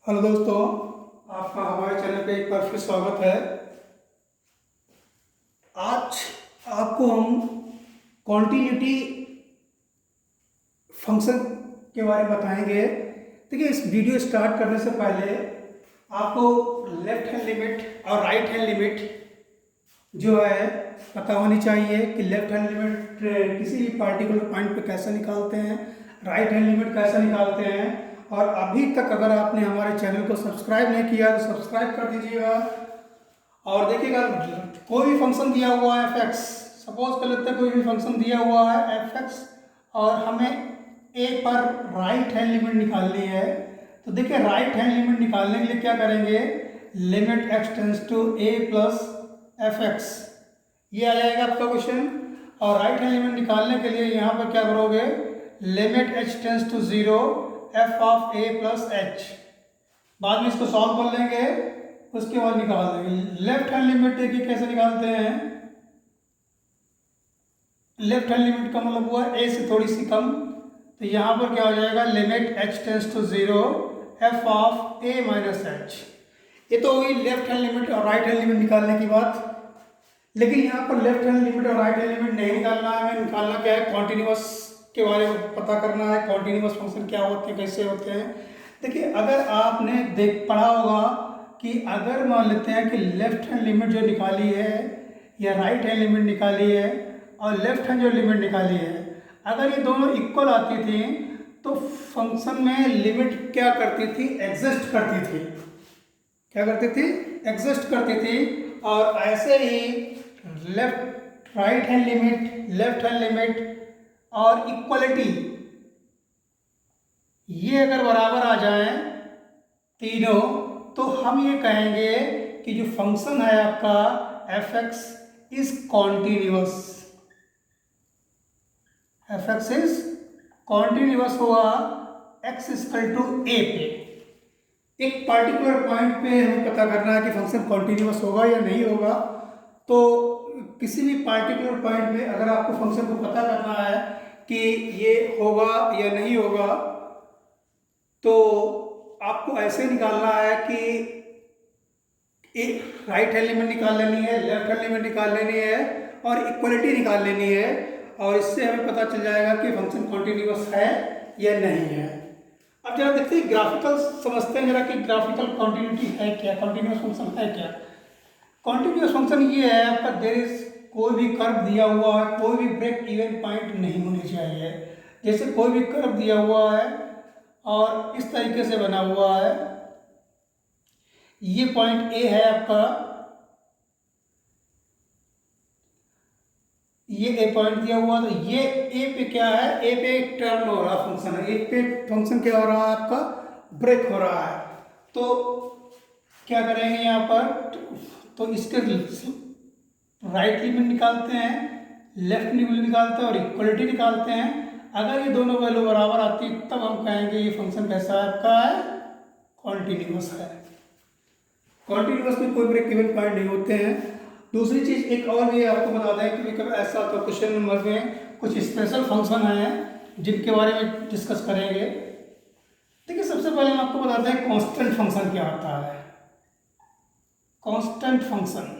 Hello दोस्तों, आपका हमारे चैनल पे एक बार फिर स्वागत है। आज आपको हम कॉन्टिन्यूटी फंक्शन के बारे में बताएंगे। देखिए, इस वीडियो स्टार्ट करने से पहले आपको लेफ्ट हैंड लिमिट और राइट हैंड लिमिट जो है पता होनी चाहिए कि लेफ्ट हैंड लिमिट किसी भी पार्टिकुलर पॉइंट पे कैसे निकालते हैं, राइट हैंड लिमिट कैसे निकालते हैं। और अभी तक अगर आपने हमारे चैनल को सब्सक्राइब नहीं किया तो सब्सक्राइब कर दीजिएगा। और देखिएगा, कोई भी फंक्शन दिया हुआ है एफ एक्स, सपोज कर लेते हैं कोई भी फंक्शन दिया हुआ है एफ एक्स और हमें ए पर राइट हैंड लिमिट निकालनी है। तो देखिए, राइट हैंड लिमिट निकालने के लिए क्या करेंगे, limit x tends to a plus f x, ये आ जाएगा आपका क्वेश्चन। और राइट हैंड लिमिट निकालने के लिए यहाँ पर क्या करोगे, limit h tends to zero f of a plus h. बाद में इसको सॉल्व कर लेंगे, उसके बाद निकाल देंगे। लेफ्ट हैंड लिमिट देखिए कैसे निकालते हैं। लेफ्ट हैंड लिमिट का मतलब हुआ ए से थोड़ी सी कम, तो यहाँ पर क्या हो जाएगा, limit h tends to zero f of a minus h. ये तो हुई लेफ्ट हैंड लिमिट और राइट हैंड लिमिट निकालने की बात। लेकिन यहाँ पर लेफ्ट हैंड लिमिट और राइट हैंड लिमिट नहीं निकालना है, हमें निकालना क्या है, कॉन्टिन्यूअस के बारे में पता करना है। कॉन्टिन्यूअस फंक्शन क्या होते हैं, कैसे होते हैं। देखिए, अगर आपने पढ़ा होगा कि अगर मान लेते हैं कि लेफ्ट हैंड लिमिट जो निकाली है या राइट हैंड लिमिट निकाली है और लेफ्ट हैंड जो लिमिट निकाली है, अगर ये दोनों इक्वल आती थी तो फंक्शन में लिमिट क्या करती थी, एग्जिस्ट करती थी। क्या करती थी, एग्जिस्ट करती थी। और ऐसे ही right hand limit, left hand limit और इक्वलिटी, ये अगर बराबर आ जाए तीनों, तो हम ये कहेंगे कि जो फंक्शन है आपका F x is continuous. F x is continuous हुआ एक्स इक्वल टू ए पे। एक पार्टिकुलर पॉइंट पे हमें पता करना है कि फंक्शन कॉन्टिन्यूअस होगा या नहीं होगा। तो किसी भी पार्टिकुलर पॉइंट पे अगर आपको फंक्शन को पता करना है कि ये होगा या नहीं होगा, तो आपको ऐसे निकालना है कि एक राइट हैंड लिमिट निकाल लेनी है, लेफ्ट हैंड लिमिट निकाल लेनी है और इक्वलिटी निकाल लेनी है। और इससे हमें पता चल जाएगा कि फंक्शन कॉन्टिन्यूअस है या नहीं है। अब जरा देखते हैं, ग्राफिकल समझते हैं जरा कि ग्राफिकल कॉन्टिन्यूटी है क्या, कॉन्टिन्यूअस फंक्शन है क्या। कॉन्टिन्यूअस फंक्शन ये है आपका, देयर इज कोई भी कर्व दिया हुआ है, कोई भी ब्रेक इवन पॉइंट नहीं होनी चाहिए। जैसे कोई भी कर्व दिया हुआ है और इस तरीके से बना हुआ है, ये पॉइंट ए है आपका, ये ए पॉइंट दिया हुआ, तो ये ए पे क्या है, ए पे एक टर्न हो रहा फंक्शन है, ए पे फंक्शन क्या हो रहा है आपका, ब्रेक हो रहा है। तो क्या करेंगे यहाँ पर, तो इसके राइट लिमिट निकालते हैं, लेफ्ट लिमिट निकालते हैं और इक्वलिटी निकालते हैं। अगर ये दोनों वैल्यू बराबर आती तब हम कहेंगे ये फंक्शन कैसा है आपका, है कॉन्टिन्यूअस है। कॉन्टिन्यूअस में कोई ब्रेक इवन पॉइंट नहीं होते हैं। दूसरी चीज एक और भी आपको बता दें कि कभी ऐसा तो क्वेश्चन नंबर में कुछ स्पेशल फंक्शन हैं जिनके बारे में डिस्कस करेंगे। देखिए, सबसे पहले हम आपको बताते हैं कांस्टेंट फंक्शन क्या होता है। कांस्टेंट फंक्शन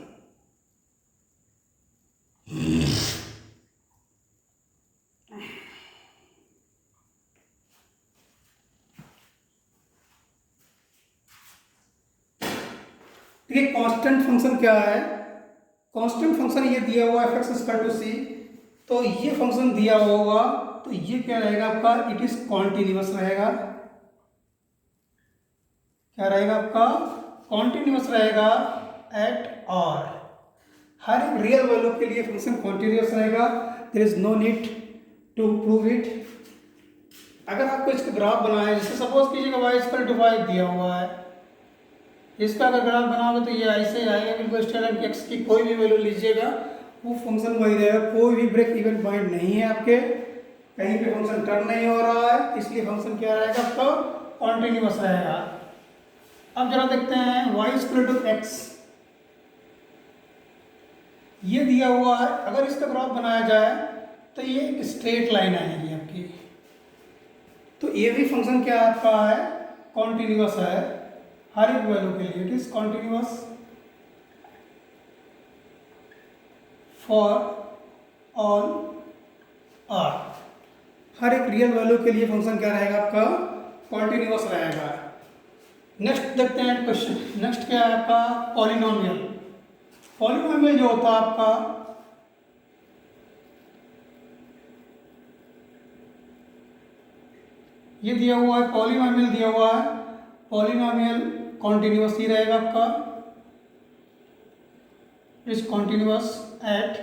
देखिए, कांस्टेंट फंक्शन क्या है। कांस्टेंट फंक्शन ये दिया हुआ है एफ एक्स इक्वल टू सी, तो ये फंक्शन दिया होगा तो ये क्या रहेगा आपका, इट इज कॉन्टिन्यूअस रहेगा। क्या रहेगा आपका, कॉन्टिन्यूअस रहेगा एट और हर एक रियल वैल्यू के लिए फंक्शन कॉन्टिन्यूअस रहेगा। There is no need to prove it. अगर आपको इसका ग्राफ बनाए, जैसे सपोज कीजिएगा वाई इक्वल टू 5 दिया हुआ है, इसका अगर ग्राफ बनाओगे तो ये ऐसे ही आएगा, बिल्कुल स्टेलर एक्स की कोई भी वैल्यू लीजिएगा वो फंक्शन वही रहेगा। कोई भी ब्रेक इवन पॉइंट नहीं है आपके, कहीं पे फंक्शन टर्न नहीं हो रहा है, इसलिए फंक्शन क्या रहेगा आपका, कॉन्टिन्यूअस रहेगा। अब जरा देखते हैं वाई इक्वल टू एक्स, ये दिया हुआ है, अगर इसका ग्राफ बनाया जाए तो ये एक स्ट्रेट लाइन आएगी आपकी। तो ये भी फंक्शन क्या आपका है, कॉन्टिन्यूअस है। हर एक वैल्यू के लिए it is continuous for all R. हर एक रियल वैल्यू के लिए फंक्शन क्या रहेगा आपका, कॉन्टिन्यूअस रहेगा। नेक्स्ट देखते हैं क्वेश्चन। नेक्स्ट क्या है आपका, पॉलिनोमियल। पॉलिनोमियल जो होता है आपका, ये दिया हुआ है पॉलिनोमियल, दिया हुआ है पॉलिनोमियल कॉन्टिन्यूअस ही रहेगा आपका, इज कॉन्टिन्यूअस एट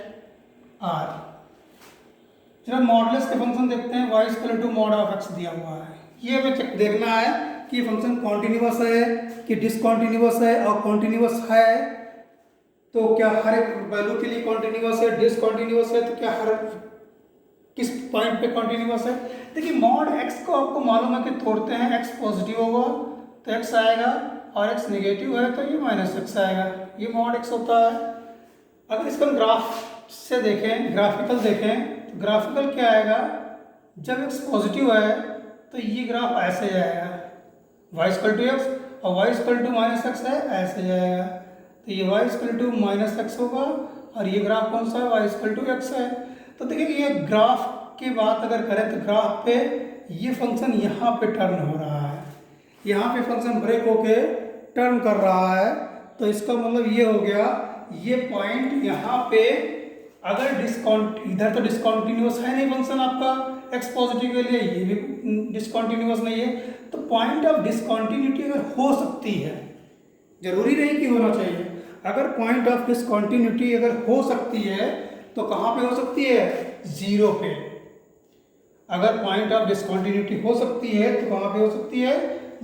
आर। जरा मॉडुलस के फंक्शन देखते हैं, y equal to mod of x दिया हुआ है। ये हमें चेक देखना है कि फंक्शन कॉन्टिन्यूअस है कि डिसकॉन्टिन्यूअस है, और कॉन्टिन्यूअस है तो क्या हर एक वैल्यू के लिए कॉन्टिन्यूअस है, डिसकॉन्टिन्यूअस है तो क्या हर किस पॉइंट पे कॉन्टिन्यूअस है। देखिए मॉड x को आपको मालूम है कि तोड़ते हैं, x पॉजिटिव होगा तो x आएगा, और x नेगेटिव है तो ये माइनस x आएगा। ये मॉड x होता है। अगर इसको हम ग्राफ से देखें, ग्राफिकल देखें, तो ग्राफिकल क्या आएगा, जब x पॉजिटिव है तो ये ग्राफ ऐसे जाएगा, y इक्वल टू एक्स, और y equal to minus x है, ऐसे जाएगा। तो ये y equal to minus x होगा, और ये ग्राफ कौन सा है, y इक्वल टू एक्स है। तो देखिए ये ग्राफ की बात अगर करें तो ग्राफ पे ये फंक्शन यहाँ पे टर्न हो रहा है, यहाँ पे फंक्शन ब्रेक होके टर्न कर रहा है। तो इसका मतलब ये हो गया, ये पॉइंट यहाँ पे अगर इधर तो डिसकॉन्टिन्यूअस है नहीं फंक्शन आपका x पॉजिटिव के लिए, ये भी डिसकॉन्टिन्यूअस नहीं है, तो पॉइंट ऑफ डिसकॉन्टिन्यूटी अगर हो सकती है, जरूरी नहीं कि होना चाहिए, अगर पॉइंट ऑफ डिसकॉन्टिन्यूटी अगर हो सकती है तो कहाँ पे हो सकती है, जीरो पे। अगर पॉइंट ऑफ डिसकॉन्टिन्यूटी हो सकती है तो कहाँ पे हो सकती है,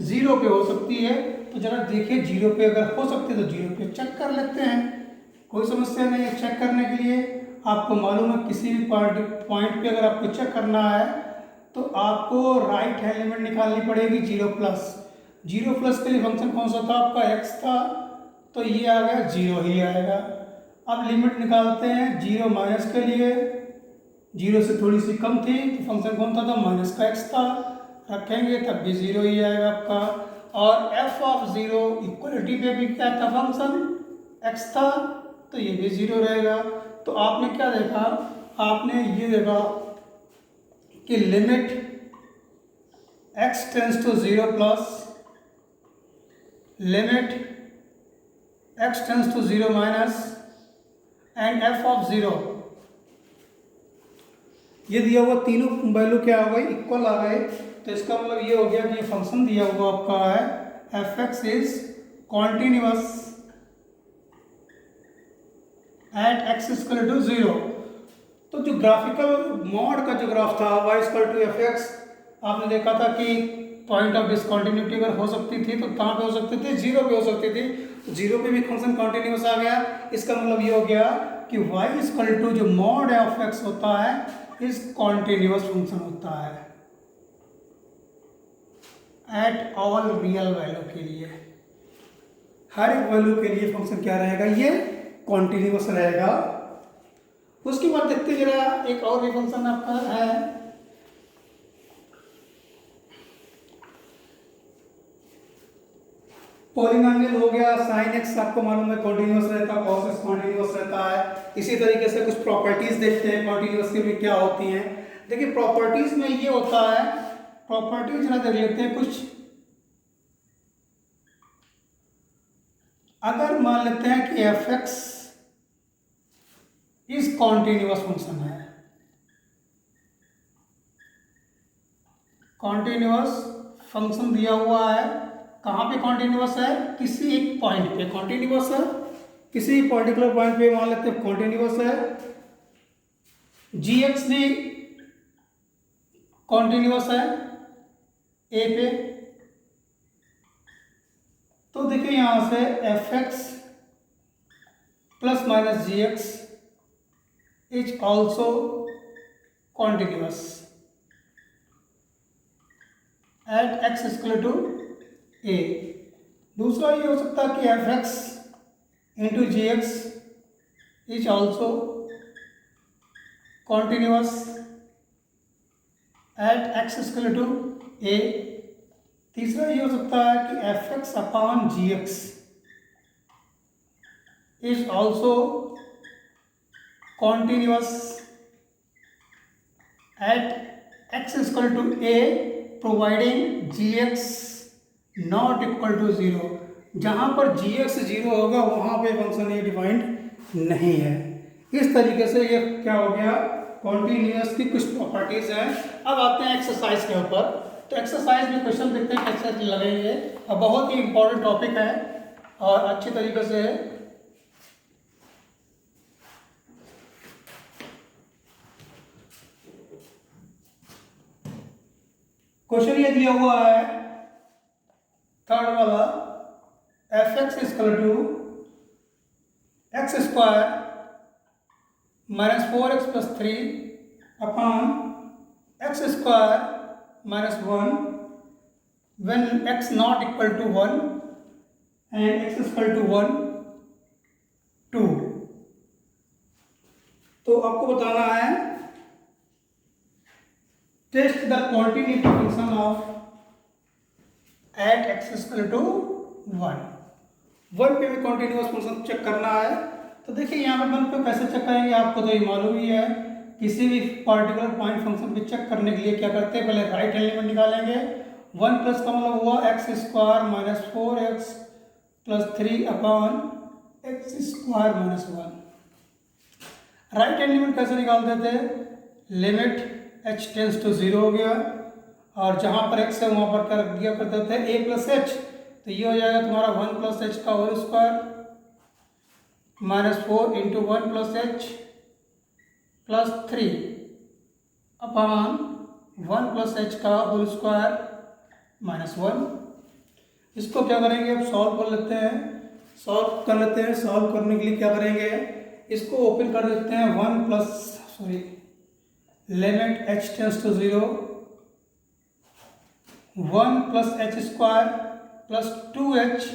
जीरो पे हो सकती है। तो जरा देखिए जीरो पे अगर हो सकती है तो जीरो पे चेक कर लेते हैं, कोई समस्या नहीं है। चेक करने के लिए आपको मालूम है किसी भी पॉइंट पे अगर आपको चेक करना है तो आपको राइट हैंड लिमिट निकालनी पड़ेगी जीरो प्लस। जीरो प्लस के लिए फंक्शन कौन सा था आपका, x था, तो ये आ गया जीरो ही आएगा। अब लिमिट निकालते हैं जीरो माइनस के लिए, जीरो से थोड़ी सी कम थी तो फंक्शन कौन था, माइनस का x था, रखेंगे तब भी जीरो ही आएगा आपका। और f ऑफ जीरो इक्वलिटी पे भी क्या था, फंक्शन x था, तो ये भी जीरो रहेगा। तो आपने क्या देखा, आपने ये देखा कि limit x tends to zero plus limit x tends to zero minus and f of zero, ये दिया हुआ तीनों वैल्यू क्या हो गई, इक्वल आ गए। तो इसका मतलब ये हो गया कि ये फंक्शन दिया हुआ आपका है f(x) is continuous at x equal to zero. तो जो ग्राफिकल मॉड का जो ग्राफ था y इक्वल टू f(x), आपने देखा था कि पॉइंट ऑफ डिसकॉन्टिन्यूटी अगर हो सकती थी तो कहाँ पे हो सकती थी, जीरो पे हो सकती थी। तो जीरो पे भी फंक्शन कॉन्टिन्यूअस आ गया। इसका मतलब ये हो गया कि y इक्वल टू जो मॉड ऑफ x होता है इस कॉन्टिन्यूअस फंक्शन होता है एट ऑल रियल वैल्यू के लिए। हर एक वैल्यू के लिए फंक्शन क्या रहेगा, ये कॉन्टिन्यूअस रहेगा। उसके बाद देखते जरा एक और भी फंक्शन आपका है, पॉलिनोमियल हो गया। साइन एक्स आपको मालूम है कॉन्टिन्यूअस रहता है, कॉस एक्स कॉन्टिन्यूअस रहता है। इसी तरीके से कुछ प्रॉपर्टीज देखते हैं कॉन्टिन्यूअस की भी क्या होती हैं। देखिए प्रॉपर्टीज में ये होता है, प्रॉपर्टीज जरा देख लेते हैं कुछ। अगर मान लेते हैं कि f x is continuous function है, कॉन्टिन्यूअस फंक्शन दिया हुआ है, कहाँ पे कॉन्टिन्यूअस है, किसी एक पॉइंट पे कॉन्टिन्यूअस है, किसी पर्टिकुलर पॉइंट पे मान लेते हैं कॉन्टिन्यूअस है। जी एक्स भी कॉन्टिन्यूअस है ए पे। तो देखिए यहां से f x plus minus g x is also continuous at x equal to a. दूसरा ये हो सकता है कि f x into g x is also continuous at x equal to a. तीसरा ये हो सकता है कि f x upon g x is also continuous at x equal to a providing g x not equal to zero. जहाँ पर जी x zero होगा वहाँ पे फंक्शन ये डिफाइंड नहीं है। इस तरीके से ये क्या हो गया, कॉन्टिन्यूअस की कुछ प्रॉपर्टीज़ हैं। अब आते हैं एक्सरसाइज के ऊपर। तो एक्सरसाइज में क्वेश्चन देखते हैं कैसे लगेंगे। अब बहुत ही इंपॉर्टेंट टॉपिक है और अच्छी तरीके से क्वेश्चन ये दिया हुआ है थर्ड वाला, f x equal to x square minus 4x plus 3 upon x square minus 1 when x not equal to 1 and x is equal to 1 2। तो आपको बताना है test the continuity function of at x equal to 1 पे भी continuous function check करना है। तो देखिए यहाँ पर 1 पे कैसे चेक करेंगे, आपको तो ये मालूम ही है। किसी भी पार्टिकुलर पॉइंट फंक्शन पे चेक करने के लिए क्या करते हैं, पहले राइट हैंड लिमिट निकालेंगे। 1 प्लस का मतलब हुआ x square minus 4x plus 3 upon x square minus 1। Right hand limit कैसे निकालते थे, लिमिट h टेंस टू 0 हो गया और जहाँ पर x है वहाँ पर क्या रख दिया करते थे a प्लस एच। तो ये हो जाएगा तुम्हारा 1 प्लस एच का whole square minus 4 into 1 plus h plus 3 upon 1 plus h का होल स्क्वायर माइनस 1। इसको क्या करेंगे, अब सॉल्व कर लेते हैं। सॉल्व करने के लिए क्या करेंगे, इसको ओपन कर देते हैं। 1 plus limit h tends to 0 1 plus h square plus 2h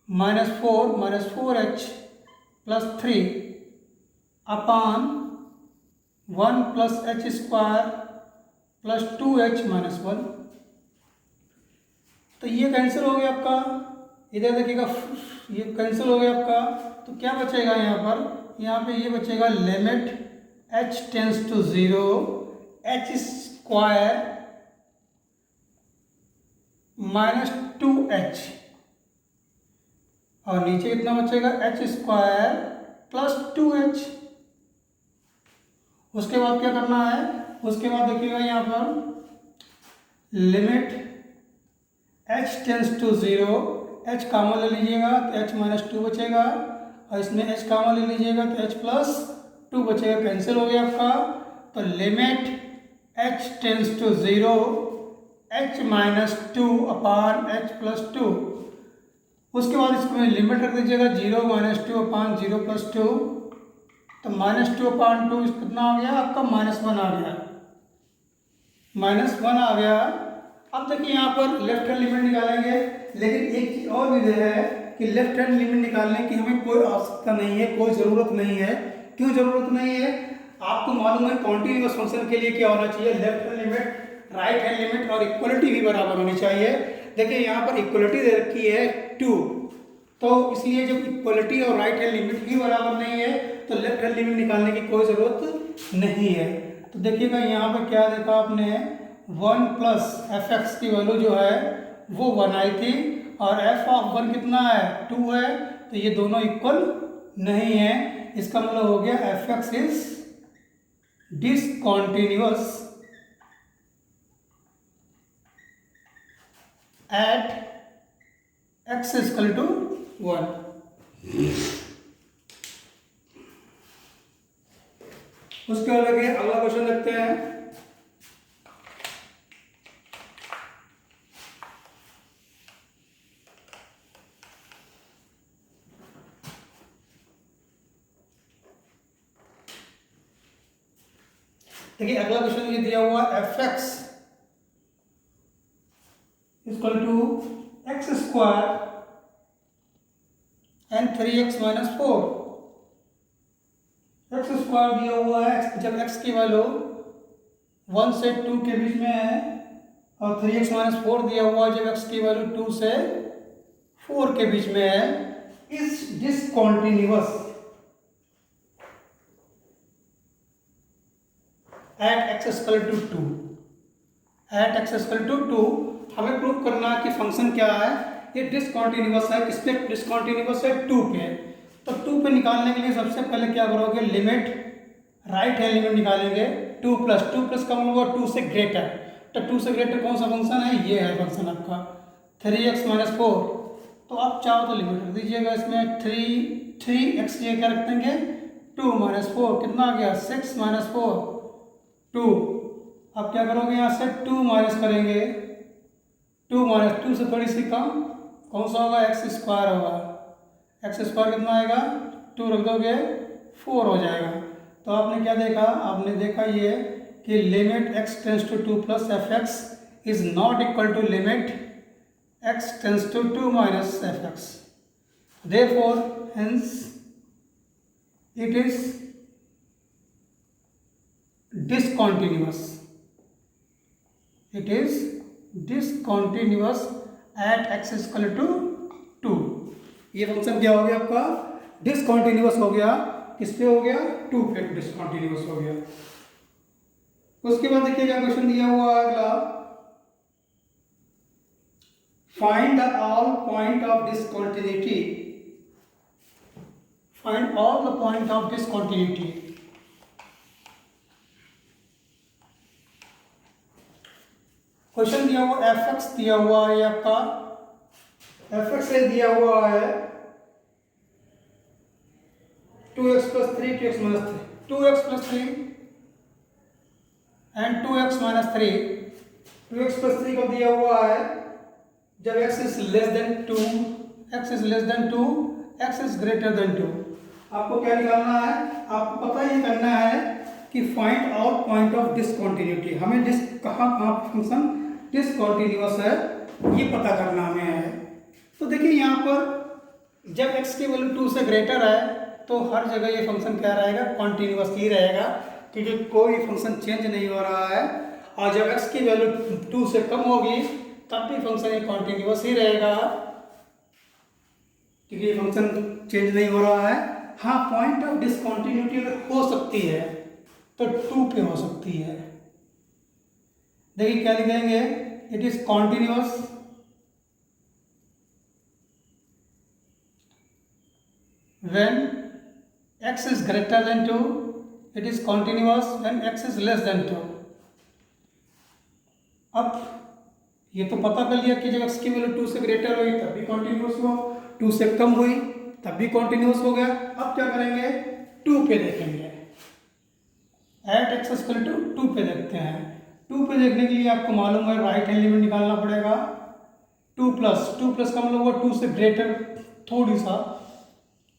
minus 4h plus 3 upon 1 plus h square plus 2h minus 1। तो ये कैंसिल हो गया आपका, इधर देखिएगा ये कैंसिल हो गया आपका। तो क्या बचेगा यहाँ पे ये बचेगा limit h tends to 0 h square minus 2h और नीचे कितना बचेगा h स्क्वायर प्लस 2h। उसके बाद क्या करना है, उसके बाद देखिएगा यहाँ पर limit h tends to 0 h common ले लीजिएगा तो h माइनस 2 बचेगा और इसमें h कॉमन ले लीजिएगा तो h प्लस 2 बचेगा, कैंसिल हो गया आपका। तो limit h tends to 0 h minus 2 upon h plus 2। उसके बाद इसमें लिमिट रख दीजिएगा 0 माइनस 2 अपॉन 0 प्लस 2। तो माइनस 2 अपॉन 2 कितना आ गया आपका, -1 आ गया, -1 आ गया। अब देखिए यहाँ पर लेफ्ट हैंड लिमिट निकालेंगे, लेकिन एक चीज़ और भी है कि लेफ्ट हैंड लिमिट निकालने की हमें कोई आवश्यकता नहीं है, कोई ज़रूरत नहीं है। क्यों ज़रूरत नहीं है, आपको मालूम है कॉन्टिन्यूअस फंक्शन के लिए क्या होना चाहिए, left hand limit right hand limit और इक्वलिटी भी बराबर होनी चाहिए। देखिए यहाँ पर इक्वलिटी दे रखी है 2, तो इसलिए जब इक्वलिटी और राइट हैंड लिमिट ही बराबर नहीं है तो लेफ्ट हैंड लिमिट निकालने की कोई ज़रूरत नहीं है। तो देखिएगा यहाँ पर क्या देखा आपने, 1 प्लस एफ एक्स की वैल्यू जो है वो 1 आई थी और एफ ऑफ 1 कितना है, 2 है। तो ये दोनों इक्वल नहीं है, इसका मतलब हो गया f x is discontinuous at x equal to 1। उसके बाद देखिए अगला क्वेश्चन देखते हैं। देखिए अगला क्वेश्चन ये दिया हुआ f x equal to x square and 3x minus 4। X square दिया हुआ है, जब x की वैल्यू 1 से 2 के बीच में है और 3x माइनस 4 दिया हुआ है जब x की वैल्यू 2 से 4 के बीच में है, is discontinuous at x equal to 2। At x equal to 2 हमें प्रूव करना है कि फंक्शन क्या है, ये डिसकंटिन्यूअस है। किस पे डिसकंटिन्यूअस है? 2 पे। तो 2 पे निकालने के लिए सबसे पहले क्या करोगे, लिमिट राइट हैंड लिमिट निकालेंगे। 2 प्लस का मतलब होगा 2 से ग्रेटर। तो 2 से ग्रेटर कौन सा फंक्शन है? ये है फंक्शन आपका 3x माइनस 4। तो आप चाहो तो लिमिट रख दीजिएगा इसमें 3x ये क्या रख देंगे 2 माइनस 4, कितना आ गया 6 माइनस 4 2। अब क्या करोगे यहाँ से 2 माइनस करेंगे, 2 माइनस 2 से थोड़ी सी कम कौन सा होगा, एक्स स्क्वायर होगा। एक्स स्क्वायर कितना आएगा, 2 रख दोगे 4 हो जाएगा। तो आपने क्या देखा, आपने देखा ये कि limit x tends to 2 plus f x is not equal to limit x tends to 2 minus f x. Therefore hence it is discontinuous. It is discontinuous at x is equal to 2। ये function क्या हो गया आपका, discontinuous हो गया। किस पे हो गया, 2 पे डिसकंटिन्यूअस हो गया। उसके बाद देखिए क्या क्वेश्चन दिया हुआ है अगला, find all point of discontinuity. Find all the point of discontinuity. Question दिया हुआ एफ एक्स दिया हुआ है आपका, एफ एक्स दिया हुआ है 2x plus 3 2x minus 3, 2x plus 3 and 2x minus 3। 2x plus 3 को दिया हुआ है जब x is less than 2, x is less than 2, x is greater than 2। आपको क्या निकालना है, आपको पता ही करना है कि find out point of discontinuity. हमें कहाँ फंक्शन डिसकंटिन्यूअस है ये पता करना हमें है। तो देखिए यहाँ पर जब x की वैल्यू 2 से ग्रेटर है तो हर जगह ये फंक्शन क्या रहेगा, कॉन्टिन्यूअस ही रहेगा, क्योंकि कोई फंक्शन चेंज नहीं हो रहा है। और जब x की वैल्यू 2 से कम होगी तब भी फंक्शन ये कॉन्टिन्यूअस ही रहेगा, क्योंकि ये फंक्शन चेंज नहीं हो रहा है। हाँ, पॉइंट ऑफ डिसकंटिन्यूटी अगर हो सकती है तो 2 पे हो सकती है। देखिए क्या लिखेंगे, it is continuous when x is greater than 2, it is continuous when x is less than 2। अब ये तो पता कर लिया कि जब x की वैल्यू 2 से ग्रेटर हुई तब भी कॉन्टिन्यूअस हुआ, 2 से कम हुई तब भी कॉन्टिन्यूअस हो गया। अब क्या करेंगे, 2 पे देखेंगे, एट x इक्वल टू 2 पे देखते हैं। 2 पे देखने के लिए आपको मालूम है राइट हैंड लिमिट निकालना पड़ेगा। 2 प्लस का मतलब हुआ 2 से ग्रेटर थोड़ी सा,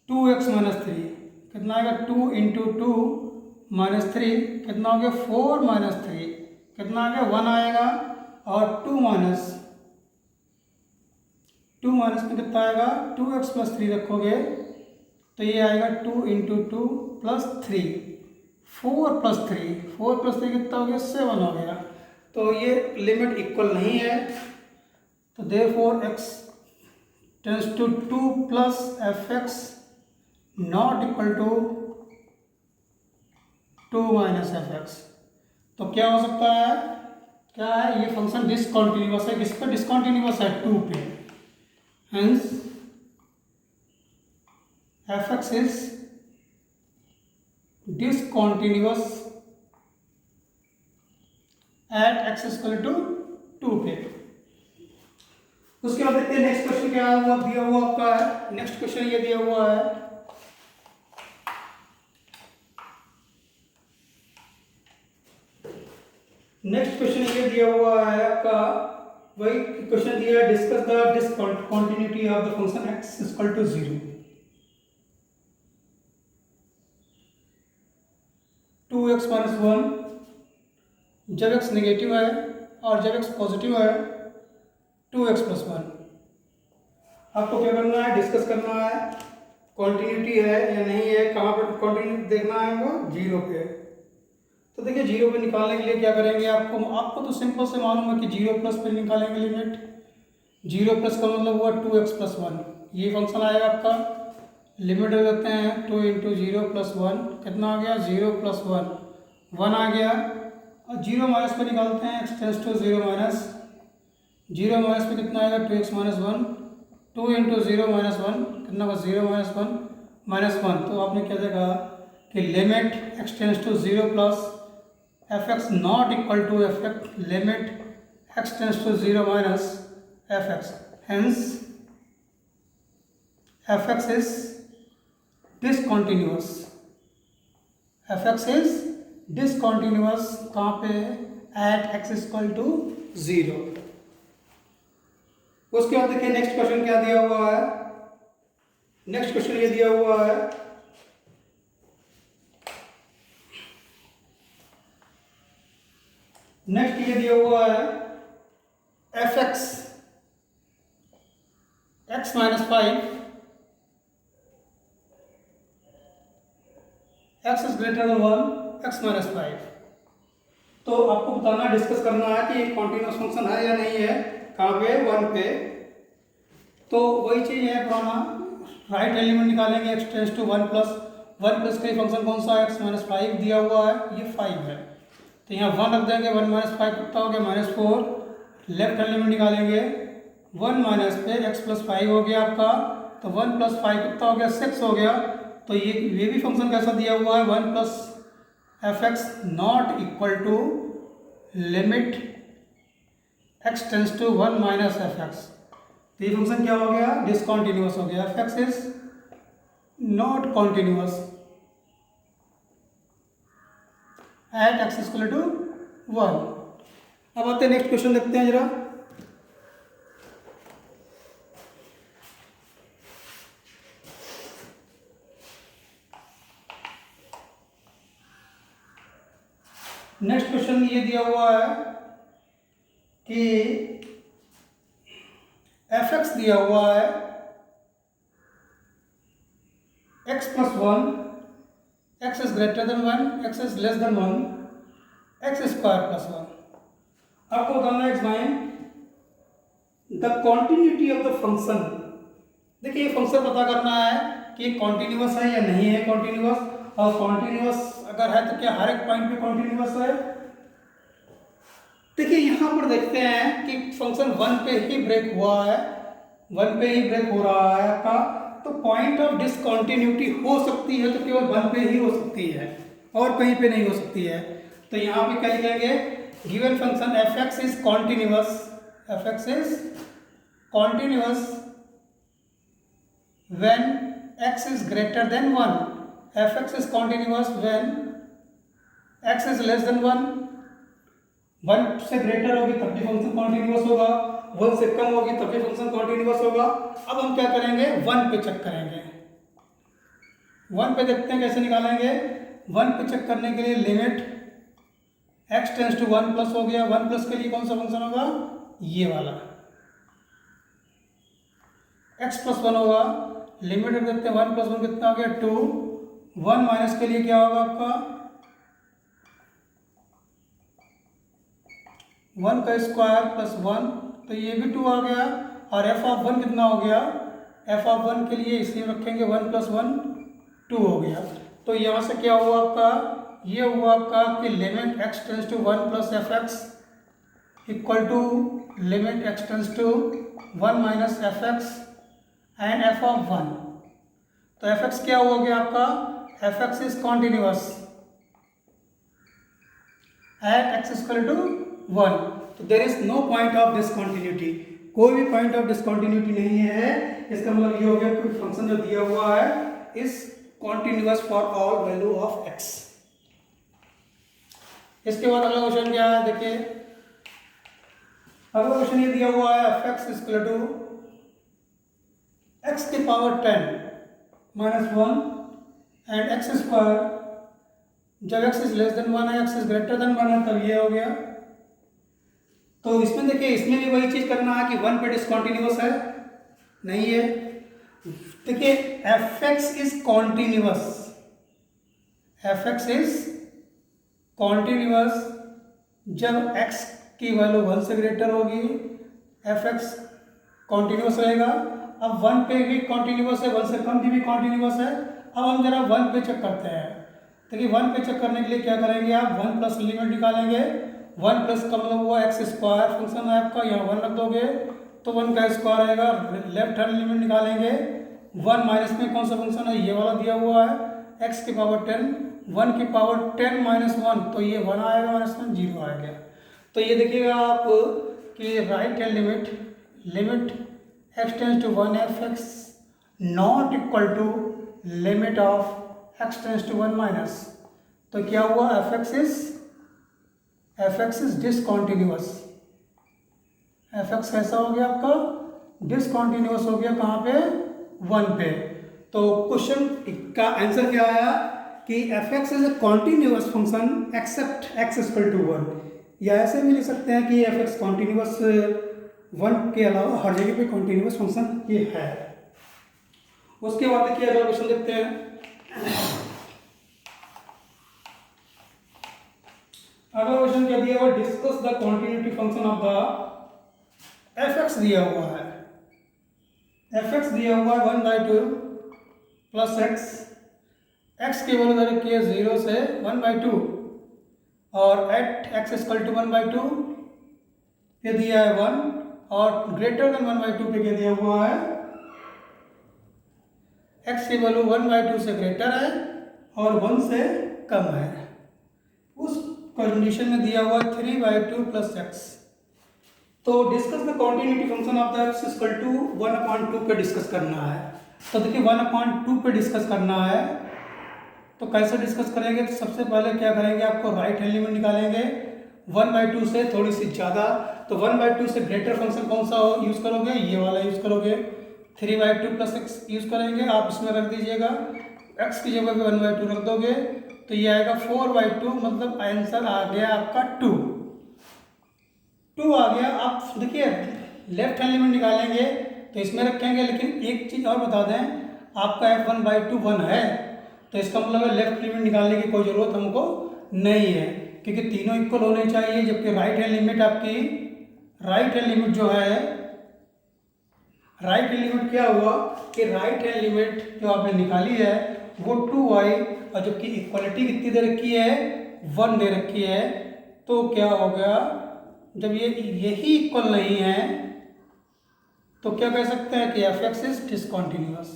2x माइनस 3 कितना आएगा, 2 इंटू 2 माइनस 3 कितना हो गया, 4 माइनस 3 कितना आ गया, 1 आएगा। और 2 माइनस में कितना आएगा, 2x प्लस 3 रखोगे तो ये आएगा 2 इंटू 2 प्लस 3, 4 प्लस 3 कितना हो गया, 7 हो गया। तो ये लिमिट इक्वल नहीं है, तो therefore x tends to 2 plus f x not equal to 2 minus f x. तो क्या हो सकता है, क्या है, ये फंक्शन डिसकंटिन्यूअस है। किस पे डिसकंटिन्यूअस है, 2 पे। Hence f x is discontinuous at x equal to 2 पे। उसके बाद देखते हैं नेक्स्ट क्वेश्चन क्या हुआ, दिया हुआ आपका है। नेक्स्ट क्वेश्चन ये दिया हुआ है, नेक्स्ट क्वेश्चन ये दिया हुआ है आपका, वही क्वेश्चन दिया है, discuss the discontinuity of the function x equal to 0। 2x minus 1 जब x नेगेटिव है और जब x पॉजिटिव है 2x प्लस 1। आपको क्या करना है, डिस्कस करना है कॉन्टिन्यूटी है या नहीं है, कहाँ पर कॉन्टिन्यूटी देखना है, वो 0 पे। तो देखिए जीरो पे निकालने के लिए क्या करेंगे, आपको तो सिंपल से मालूम है कि जीरो प्लस पे निकालेंगे लिमिट। जीरो प्लस का मतलब हुआ 2x+1, ये फंक्शन आएगा आपका। लिमिट दे देते हैं 2 × 0 + 1, कितना आ गया 0 + 1, 1 आ गया। और जीरो माइनस पे निकालते हैं, x tends to 0 minus, zero minus पे कितना आएगा 2x - 1, 2 × 0 - 1 कितना होगा 0 - 1 -1। तो आपने क्या देखा कि limit x tends to 0 plus fx not equal to limit x tends to 0 minus fx, hence fx is discontinuous। fx is discontinuous कहाँ पे, at x = 0। उसके बाद देखिए नेक्स्ट क्वेश्चन क्या दिया हुआ है। नेक्स्ट क्वेश्चन ये दिया हुआ है नेक्स्ट ये दिया हुआ है fx x - 5 x is greater than 1 x - 5। तो आपको बताना, डिस्कस करना है कि एक कॉन्टिन्यूस फंक्शन है या नहीं है, कहाँ पे 1 पे। तो वही चीज है पुराना, राइट एलिमेंट निकालेंगे x टेंस टू 1 प्लस का फंक्शन कौन सा है x - 5 दिया हुआ है, ये 5 है। तो यहाँ 1 रख देंगे, 1 - 5 कितना हो गया -4। लेफ्ट एलिमेंट निकालेंगे 1 माइनस पे x + 5 हो गया आपका, तो 1 + 5 कितना हो गया 6 हो गया। तो ये भी फंक्शन कैसा दिया हुआ है 1 + fx not equal to limit x tends to 1 minus fx। तो ये फंक्शन क्या हो गया, डिसकॉन्टिन्यूअस हो गया, fx is not continuous at x = 1। अब आते हैं नेक्स्ट क्वेश्चन, देखते हैं जरा। नेक्स्ट क्वेश्चन ये दिया हुआ है कि fx दिया हुआ है x + 1, x is greater than 1, x is less than 1, x square + 1। आपको बताना है explain the continuity of the function. देखिए ये फंक्शन पता करना है कि कॉन्टिन्यूअस है या नहीं है कॉन्टिन्यूअस, और कॉन्टिन्यूअस अगर है तो क्या हर एक पॉइंट पे कॉन्टिन्यूअस है। देखिए यहाँ पर देखते हैं कि फंक्शन 1 पे ही ब्रेक हुआ है, 1 पे ही ब्रेक हो रहा है आपका। तो पॉइंट ऑफ डिसकॉन्टिन्यूटी हो सकती है तो केवल 1 पे ही हो सकती है, और कहीं पे नहीं हो सकती है। तो यहाँ पे क्या लिखेंगे, given function fx is continuous, fx is continuous when x is greater than 1, fx is continuous when x is less than 1। 1 से ग्रेटर होगी तब भी फंक्शन कॉन्टिन्यूअस होगा, 1 से कम होगी तब भी फंक्शन कॉन्टिन्यूअस होगा। अब हम क्या करेंगे, 1 पे चेक करेंगे। 1 पे देखते हैं कैसे निकालेंगे। 1 पे चेक करने के लिए limit x tends to 1 plus हो गया, 1 प्लस के लिए कौन सा फंक्शन होगा, ये वाला x + 1 होगा। लिमिट रख देते हैं 1 + 1 कितना हो गया 2, 1 माइनस के लिए क्या होगा आपका 1 का स्क्वायर + 1, तो ये भी 2 आ गया। और f(1) कितना हो गया, f(1) के लिए इसलिए रखेंगे 1 + 1 2 हो गया। तो यहाँ से क्या हुआ आपका, ये हुआ आपका कि limit x tends to 1 + fx equal to limit x tends to 1 minus fx and f(1). तो fx क्या हो गया आपका, fx is continuous at x = 1। तो there is no point of discontinuity, कोई भी पॉइंट ऑफ डिसकंटिन्यूटी नहीं है। इसका मतलब ये हो गया कि फंक्शन जो दिया हुआ है is continuous for all value of x। इसके बाद अगला क्वेश्चन क्या है, देखिए अगला क्वेश्चन ये दिया हुआ है fx = x की पावर 10 - 1 एंड x² जब x इज लेस देन 1 है, x इज ग्रेटर देन 1 है, तब ये हो गया। तो इसमें देखिए इसमें भी वही चीज करना है कि 1 पे डिसकंटिन्यूअस है, नहीं है। देखिए fx is continuous, fx is continuous जब x की वैल्यू 1 से ग्रेटर होगी एफ एक्स कॉन्टिन्यूअस रहेगा। अब 1 पे भी कॉन्टिन्यूअस है, 1 से कम भी कॉन्टिन्यूअस है। अब हम जरा 1 पे चेक करते हैं। देखिए 1 पे चेक करने के लिए क्या करेंगे आप 1 प्लस लिमिट निकालेंगे। 1 प्लस का मतलब हुआ एक्स स्क्वायर फंक्शन है आपका, यहाँ 1 रख दोगे तो 1 का स्क्वायर आएगा। लेफ्ट हैंड लिमिट निकालेंगे 1 माइनस में कौन सा फंक्शन है, ये वाला दिया हुआ है x की पावर 10, 1 की पावर 10 माइनस 1 तो ये 1 आएगा, माइनस 1 जीरो आ गया। तो ये देखिएगा आप कि right hand limit x tends to 1 f x not equal to limit of x tends to 1 minus, तो क्या हुआ f x is discontinuous. F x कैसा हो गया आपका, डिसकॉन्टिन्यूअस हो गया, कहाँ पे 1 पे। तो क्वेश्चन का आंसर क्या आया कि f x is a continuous function except x equal to 1, या ऐसे भी लिख सकते हैं कि एफ एक्स कॉन्टिन्यूअस 1 के अलावा हर जगह पे कॉन्टिन्यूअस फंक्शन ये है। उसके बाद देखिए अगला क्वेश्चन देखते हैं। अगला क्वेश्चन क्या दिया हुआ, discuss the continuity function of the F x दिया हुआ है। एफ एक्स दिया हुआ है 1/2 प्लस एक्स की वैल्यू रखी है 0 से 1/2 और एट एक्स इक्वल टू 1/2 पे दिया है 1 और ग्रेटर देन 1/2 पे क्या दिया हुआ है एक्स की वैल्यू 1/2 से ग्रेटर है और 1 से कम है। उस कंडीशन में दिया हुआ 3/2 प्लस एक्स। तो discuss the continuity function of the x equal to 1/2 पे डिस्कस करना है। तो देखिए 1/2 पे डिस्कस करना है, तो कैसे डिस्कस करेंगे, तो सबसे पहले क्या करेंगे, आपको राइट हैंड लिमिट निकालेंगे 1/2 से थोड़ी सी ज़्यादा। तो 1/2 से ग्रेटर फंक्शन कौन सा यूज़ करोगे, ये वाला यूज़ करोगे। 3/2 प्लस एक्स यूज़ करेंगे, आप इसमें रख दीजिएगा एक्स की जगह पे 1/2 रख दोगे तो ये आएगा 4/2, मतलब आंसर आ गया आपका 2 आ गया। आप देखिए लेफ्ट हैंड लिमिट निकालेंगे तो इसमें रखेंगे, लेकिन एक चीज़ और बता दें, आपका f 1/2 1 है, तो इसका मतलब है लेफ्ट लिमिट निकालने की कोई ज़रूरत हमको नहीं है, क्योंकि तीनों इक्वल होने चाहिए। जबकि राइट हैंड लिमिट आपकी राइट हैंड लिमिट जो है, राइट हैंड लिमिट क्या हुआ कि राइट हैंड लिमिट जो आपने निकाली है वो 2y, और जबकि इक्वलिटी कितनी दे रखी है 1 दे रखी है, तो क्या हो गया, जब ये यही इक्वल नहीं है तो क्या कह सकते हैं कि f x is discontinuous.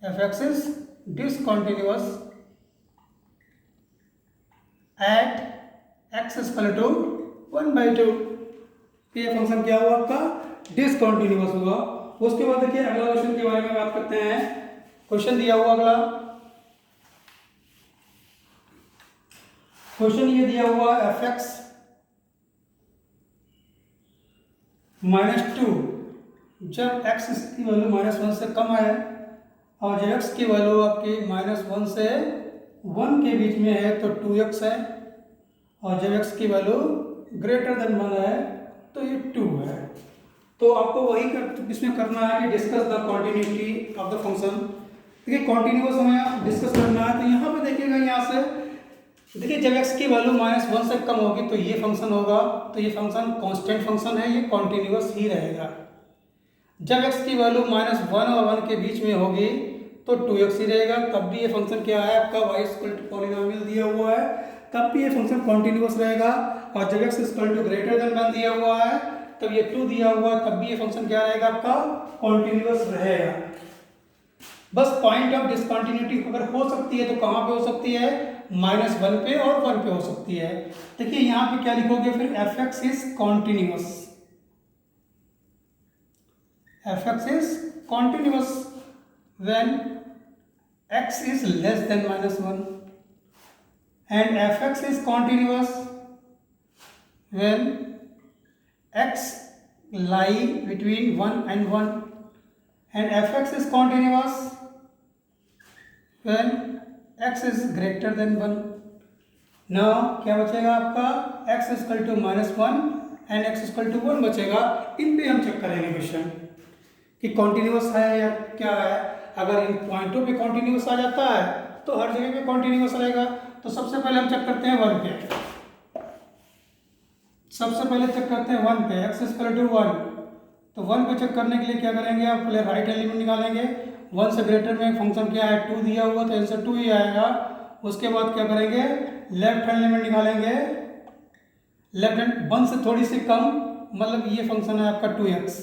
F x is discontinuous at x equal to 1/2। ये फंक्शन क्या हुआ आपका, डिसकॉन्टिन्यूअस हुआ। उसके बाद देखिए अगला क्वेश्चन के बारे में बात करते हैं। क्वेश्चन दिया हुआ अगला क्वेश्चन ये दिया हुआ एफ एक्स -2 जब x की वैल्यू -1 से कम है और जब x की वैल्यू आपकी -1 से 1 के बीच में है तो 2x है, और जब x की वैल्यू ग्रेटर देन 1 है तो ये 2 है। तो आपको वही इसमें करना है कि discuss the continuity of the function. देखिए कॉन्टिन्यूअस हमें डिस्कस करना है, तो यहाँ पे देखिएगा, यहाँ से देखिए जब x की वैल्यू -1 से कम होगी तो ये फंक्शन होगा, तो ये फंक्शन कांस्टेंट फंक्शन है, ये कॉन्टिन्यूअस ही रहेगा। जब x की वैल्यू -1 और 1 के बीच में होगी तो 2x ही रहेगा, तब भी ये फंक्शन क्या है आपका y इक्वल टू पॉलिनोमियल दिया हुआ है, तब भी ये फंक्शन कॉन्टिन्यूअस रहेगा। और जब x equal to greater than 1 दिया हुआ है, तब ये 2 दिया हुआ है, तब भी ये फंक्शन क्या रहेगा आपका, कॉन्टिन्यूअस रहेगा। बस पॉइंट ऑफ डिसकंटिन्यूटी अगर हो सकती है तो कहाँ पे हो सकती है, -1 पे और 1 पे हो सकती है। देखिए यहाँ पे क्या लिखोगे फिर, F x is continuous, f x is continuous when x is less than -1 and f x is continuous when x lie between 1 and 1 and f x is continuous when x is greater than 1। now क्या बचेगा आपका, x is equal to -1 and x is equal to 1 बचेगा। इन पे हम check करेंगे question कि continuous है या क्या है। अगर इन पॉइंटों पे कॉन्टिन्यूअस आ जाता है तो हर जगह पे कॉन्टिन्यूअस रहेगा। तो सबसे पहले हम चेक करते हैं 1 पे। सबसे पहले चेक करते हैं 1 पे, x इक्वल टू 1। तो 1 पे चेक करने के लिए क्या करेंगे आप, पहले राइट हैंड लिमिट निकालेंगे। 1 से ग्रेटर में फंक्शन क्या है, 2 दिया हुआ, तो आंसर 2 ही आएगा। उसके बाद क्या करेंगे, लेफ्ट हैंड लिमिट निकालेंगे। लेफ्ट हैंड 1 से थोड़ी सी कम, मतलब ये फंक्शन है आपका 2x,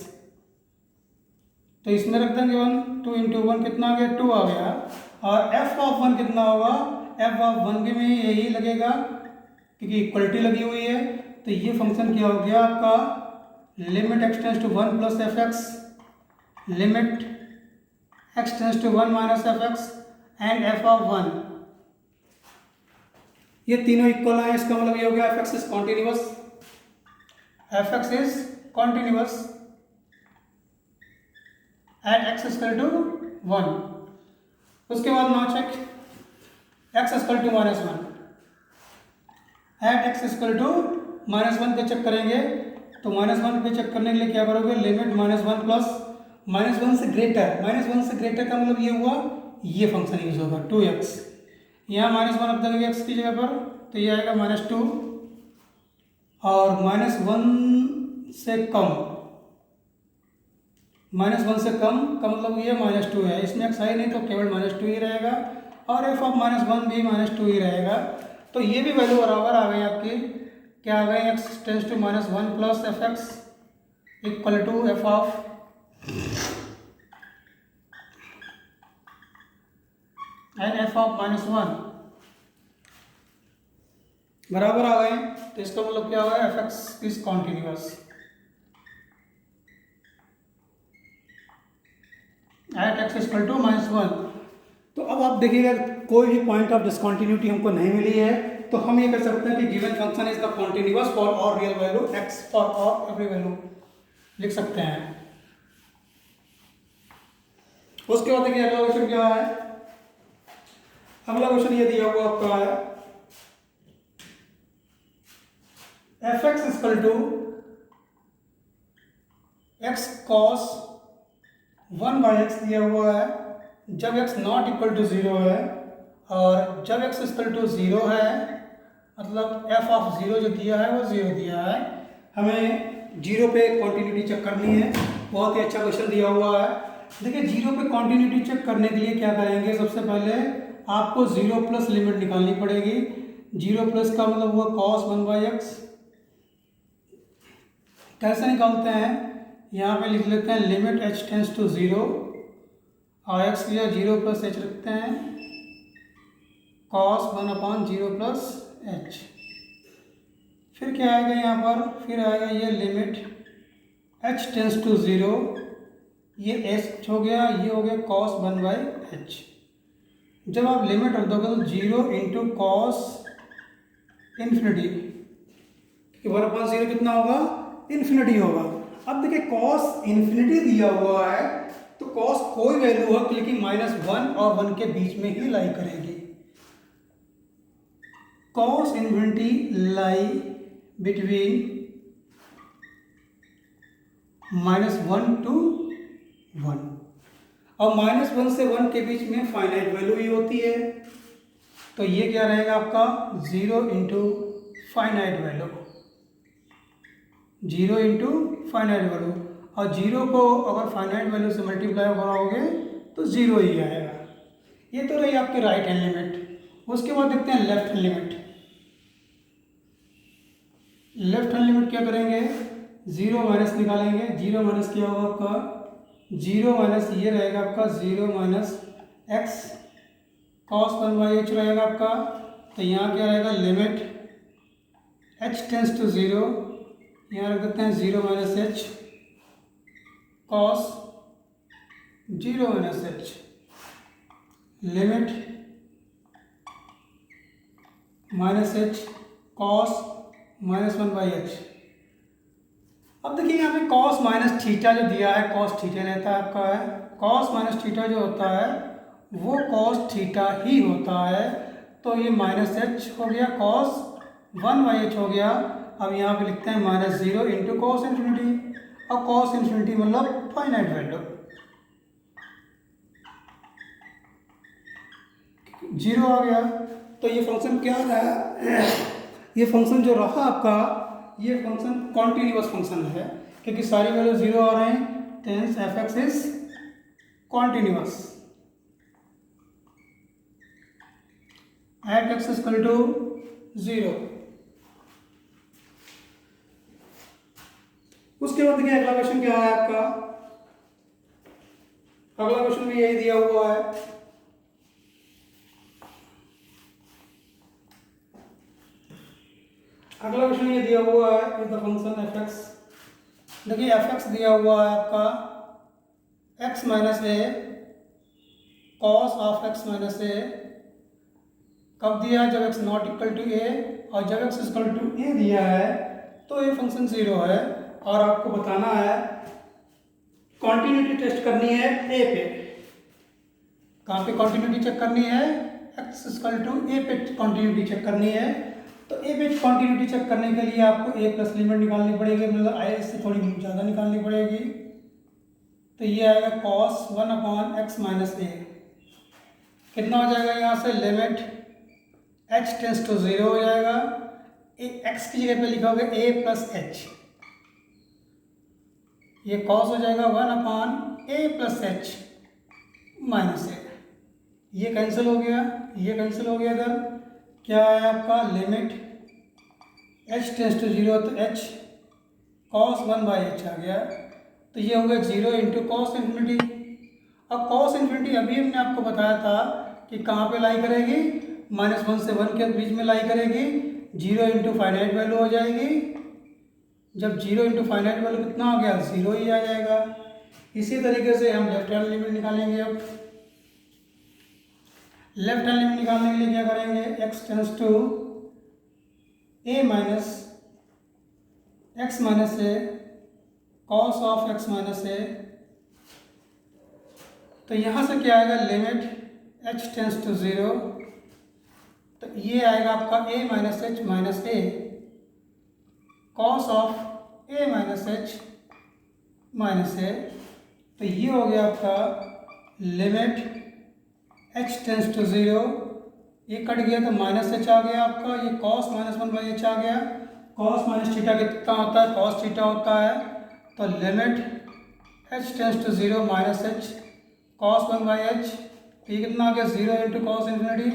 तो इसमें रख देंगे 1। 2 इंटू 1 कितना आ गया, 2 आ गया। और f ऑफ 1 कितना होगा, f ऑफ 1 के में यही लगेगा क्योंकि इक्वलिटी लगी हुई है। तो ये फंक्शन क्या हो गया आपका, limit x tends to 1 plus f x, limit x tends to 1 minus f x and f of 1, ये तीनों इक्वल है। इसका मतलब ये हो गया f x is continuous, f x is continuous at x equal to 1। उसके बाद now check x equal to minus 1, at x equal to minus 1 पे चेक करेंगे। तो माइनस 1 पे चेक करने के लिए क्या करोगे, लिमिट -1 प्लस -1 से ग्रेटर, -1 से ग्रेटर का मतलब ये हुआ, ये फंक्शन यूज होगा 2x। यहाँ -1 रख देंगे x की जगह पर, तो ये आएगा -2। और -1 से कम, -1 से कम का मतलब ये -2 है, इसमें x है नहीं तो केवल -2 ही रहेगा। और f ऑफ -1 भी -2 ही रहेगा। तो ये भी वैल्यू बराबर आ गई आपकी, क्या आ गई, x tends to -1 plus f x equal to f of and f of -1 बराबर आ गए। तो इसका मतलब क्या होगा, f x is continuous at x equal to -1। तो अब आप देखिएगा कोई भी पॉइंट ऑफ डिसकंटिन्यूटी हमको नहीं मिली है, तो हम ये कह सकते हैं कि given function is the continuous for all real value x, for all every value लिख सकते हैं। उसके बाद देखिए अगला क्वेश्चन क्या है। अगला क्वेश्चन ये दिया हुआ आपका है, f x equal to x cos 1 by x दिया हुआ है जब x नॉट इक्वल टू 0 है, और जब x इक्वल टू 0 है, मतलब f ऑफ 0 जो दिया है वो 0 दिया है। हमें 0 पे कॉन्टिन्यूटी चेक करनी है। बहुत ही अच्छा क्वेश्चन दिया हुआ है। देखिए 0 पे कॉन्टिन्यूटी चेक करने के लिए क्या करेंगे, सबसे पहले आपको 0 प्लस लिमिट निकालनी पड़ेगी। 0 प्लस का मतलब हुआ cos 1 बाई एक्स। कैसे निकालते हैं, यहाँ पे लिख लेते हैं लिमिट h टेंस टू 0 और x की जगह 0 प्लस h रखते हैं, cos 1/0 प्लस h। फिर क्या आएगा यहाँ पर, फिर आएगा ये लिमिट h टेंस टू 0, ये h हो गया, ये हो गया cos 1 बाई h। जब आप लिमिट रख दोगे तो 0 इंटू कॉस इन्फिनिटी, 1/0 कितना होगा, इन्फिनिटी होगा। अब देखिए कॉस इन्फिनिटी दिया हुआ है, तो कॉस कोई वैल्यू हो लेकिन -1 और 1 के बीच में ही लाई करेगी। Cos infinity lie between -1 to 1, और -1 से 1 के बीच में फाइनाइट वैल्यू ही होती है। तो ये क्या रहेगा आपका 0 into finite value, 0 into finite value. और 0 को अगर फाइनाइट वैल्यू से मल्टीप्लाई कराओगे तो 0 ही आएगा। ये तो रही आपकी राइट हैंड लिमिट। उसके बाद देखते हैं left hand limit. Left hand limit क्या करेंगे, 0 माइनस निकालेंगे। 0 माइनस क्या होगा आपका, 0 माइनस ये रहेगा आपका 0 minus x cos 1 by H रहेगा आपका। तो यहाँ क्या रहेगा, लिमिट h टेंस टू 0, यहाँ रख देते हैं 0 minus h cos 0 minus H, limit minus h cos -1 by H. अब देखिए यहाँ पे कॉस माइनस थीटा जो दिया है, कॉस थीटा रहता है आपका है। कॉस माइनस थीटा जो होता है वो कॉस थीटा ही होता है। तो ये माइनस एच हो गया, कॉस 1 बाई एच हो गया। अब यहाँ पे लिखते हैं -0 इंटू कॉस इन्फिनिटी, और कॉस इन्फिनिटी मतलब फाइनाइट वैल्यू। 0 आ गया, तो ये फंक्शन क्या रहा, ये फंक्शन जो रहा आपका, ये फंक्शन कॉन्टिन्यूअस फंक्शन है क्योंकि सारी वैल्यू 0 आ रहे हैं, tends f x is continuous at x equal to 0। उसके बाद देखिए अगला क्वेश्चन क्या है आपका, अगला क्वेश्चन में यही दिया हुआ है, अगला क्वेश्चन ये दिया हुआ है is the function f x. देखिए एफ एक्स दिया हुआ है आपका x minus a cos of x minus a, कब दिया है, जब x not equal to a, और जब एक्स इक्वल टू ए दिया है तो ये फंक्शन 0 है। और आपको बताना है कॉन्टिन्यूटी टेस्ट करनी है ए पे, कहाँ पे कॉन्टिन्यूटी चेक करनी है, एक्स इक्वल टू ए पे कॉन्टिन्यूटी चेक करनी है। तो ए पे कॉन्टिन्यूटी चेक करने के लिए आपको ए प्लस लिमिट निकालनी पड़ेगी, मतलब आई से थोड़ी ज़्यादा निकालनी पड़ेगी। तो ये आएगा कॉस 1 अपॉन एक्स माइनस ए, कितना हो जाएगा यहाँ से, लिमिट h टेंस टू 0 हो जाएगा, एक्स की जगह पे लिखोगे a प्लस एच, ये कॉस हो जाएगा 1 upon a plus h minus a, ये कैंसिल हो गया, ये कैंसिल हो गया। इधर क्या है आपका, लिमिट h टेंस टू 0, तो h कॉस 1 बाई एच आ गया, तो ये हो गया 0 इंटू कॉस इन्फिनिटी। अब कॉस इन्फिनिटी अभी हमने आपको बताया था कि कहाँ पे लाई करेगी, -1 से 1 के बीच में लाई करेगी, 0 इंटू फाइनाइट वैल्यू हो जाएगी। जब 0 इंटू फाइनाइट वैल्यू कितना हो गया, 0 ही आ जाएगा। इसी तरीके से हम लेफ्ट हैंड लिमिट निकालेंगे। अब लेफ्ट हैंड लिमिट निकालने के लिए क्या करेंगे, x tends to a minus x minus a cos of x minus a, तो यहाँ से क्या आएगा, लिमिट h टेंस टू 0, तो ये आएगा आपका a minus h minus a cos of a minus h minus a, तो ये हो गया आपका लिमिट h टेंस टू 0, ये कट गया तो माइनस एच आ गया आपका, ये कॉस -1 बाई एच आ गया। कॉस माइनस थीटा कितना होता है, कॉस थीटा होता है, तो limit h tends to 0 minus h cos 1 by h, ये कितना आ गया, 0 इंटू कॉस इन्फिनिटी,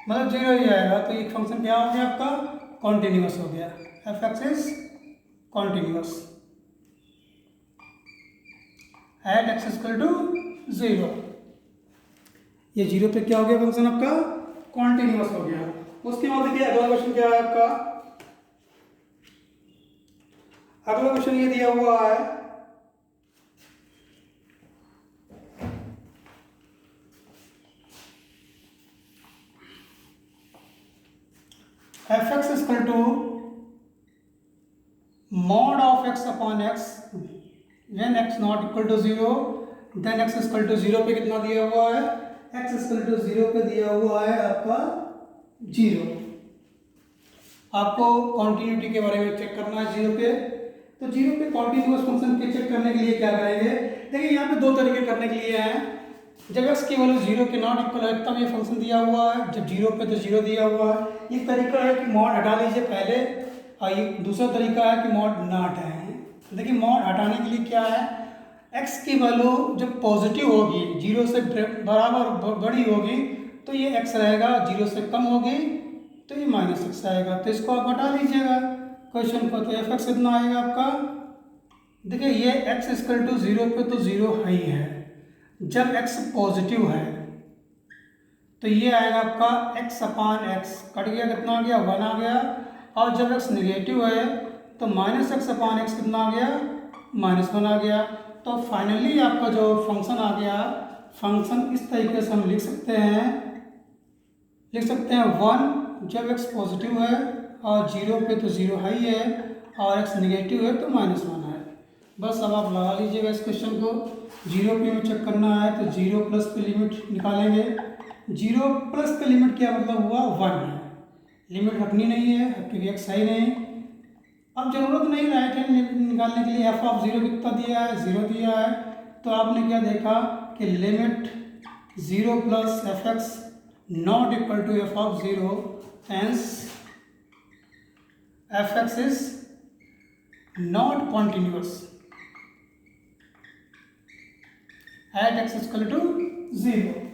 मतलब 0 ही आएगा। तो ये फंक्शन क्या हो गया आपका, कॉन्टिन्यूअस हो गया, f x is continuous at x equal to 0। ये 0 पे क्या हो गया, फंक्शन आपका कॉन्टिन्यूअस हो गया। उसके बाद देखिए अगला क्वेश्चन क्या है आपका, अगला क्वेश्चन ये दिया हुआ है f x equal to mod of x upon x when x not equal to 0, then x equal to 0 पे कितना दिया हुआ है, एक्स इक्वल टू 0 पे दिया हुआ है आपका 0। आपको कॉन्टिन्यूटी के बारे में चेक करना है 0 पे, तो 0 पे कॉन्टिन्यूअस फंक्शन के चेक करने के लिए क्या करेंगे, देखिए यहाँ पे दो तरीके करने के लिए हैं। जब x की वैल्यू 0 के नॉट इक्वल है तब ये फंक्शन दिया हुआ है, जब 0 पे तो 0 दिया हुआ है। एक तरीका है कि मॉड हटा लीजिए पहले, और ये दूसरा तरीका है कि मॉड ना हटाएं। देखिए मॉड हटाने के लिए क्या है, x की वैल्यू जब पॉजिटिव होगी, 0 से बराबर बड़ी होगी तो ये x रहेगा, 0 से कम होगी तो ये -x आएगा। तो इसको आप हटा लीजिएगा क्वेश्चन को, तो एफ एक्स कितना आएगा आपका, देखिए ये x इक्वल टू 0 पे तो 0 ही है, जब x पॉजिटिव है तो ये आएगा आपका x अपान एक्स, कट गया कितना आ गया, 1 आ गया, और जब x नेगेटिव है तो -x अपान एक्स कितना आ गया, -1 आ गया। तो फाइनली आपका जो फंक्शन आ गया, फंक्शन इस तरीके से हम लिख सकते हैं 1 जब x पॉजिटिव है और 0 पे तो 0 है ही है, और x नेगेटिव है तो -1 है। बस अब आप लगा लीजिएगा इस क्वेश्चन को। 0 पे चेक करना है तो 0 प्लस पे लिमिट निकालेंगे। 0 प्लस पे लिमिट क्या मतलब हुआ, 1 है, लिमिट रखनी नहीं है क्योंकि x है ही नहीं। अब जरूरत नहीं राइट हैंड लिमिट निकालने के लिए, एफ ऑफ 0 कितना दिया है, 0 दिया है, तो आपने क्या देखा कि limit 0 plus f x not equal to f of 0, hence fx is not continuous at x is equal to 0.